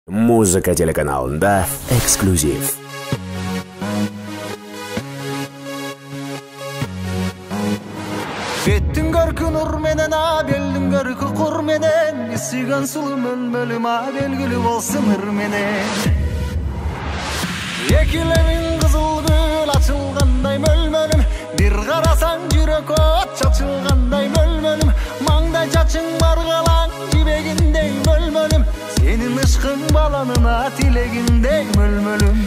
Музыка телеканалында эксклюзив. Беттің көркі нұр менен, белдің көркі құр менен, сүйген сұлы мөлмөлім белгілі болсын ыр менен. Екілемін қызыл гүл açılғандай мөлмөлім, бір қарасаң жүрек от шашылғандай мөлмөлім, маңдай чачың барғалаң жібегіндей мөлмөлім, сенің ышқың баланына тілегіндей мөлмөлім.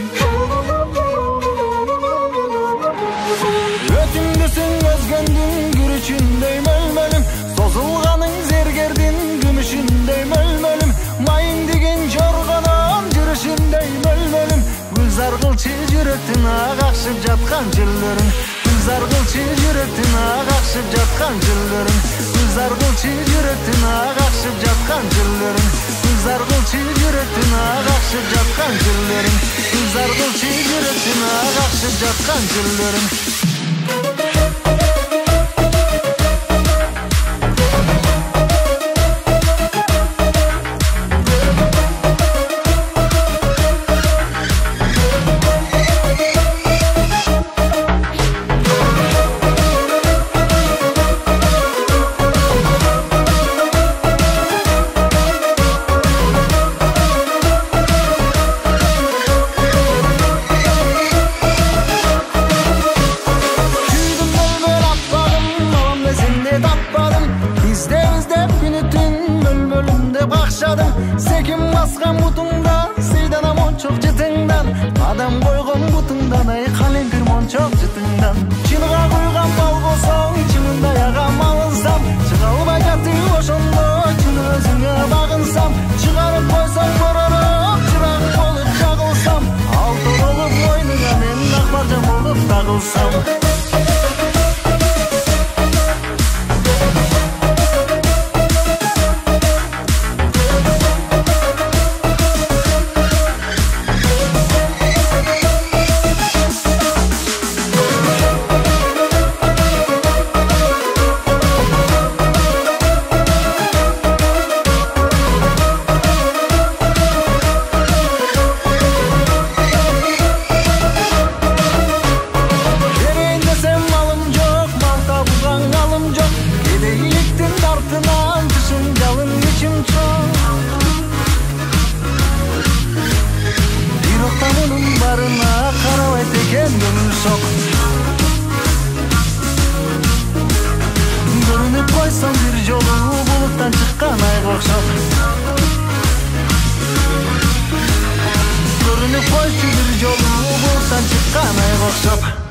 Өтімдісің өзгендің күрішіндей мөлмөлім, созылғаның зергердің күмішіндей мөлмөлім, майың деген жорғанын жүрішіндей мөлмөлім, гүлзар қылчы жүректің ағақшып жатқан жүрлерін, гүлзар қылчы жүректің ағақшып жатқан жүрлерін, гүлзар қылчы жүректің ағақшып жатқан жүрлерін, гүлзар қылчы жүректің ағақшып жатқан жүрлерін, гүлзар қылчы жүректің ағақшып жатқан жүрлерін. Sekim baskan butungda, seydan monçok jıtыңдан, adam koygun butungdan, ay kalengir monçok jıtыңдан. Çılga koygan bal bolsang, çılında yağam alınsam, çıgalbay jatıb oşondo, çıl özüңe bagınsam, çıgarıp koysang borarıp, çırak bolup jagılsam, altın olup boynuna men akbarjam bolup tagılsam. Görünüp koysam bir jolu, buluttan çıkkan ay kokşop. Görünüp koysam bir jolu, buluttan çıkkan ay kokşop.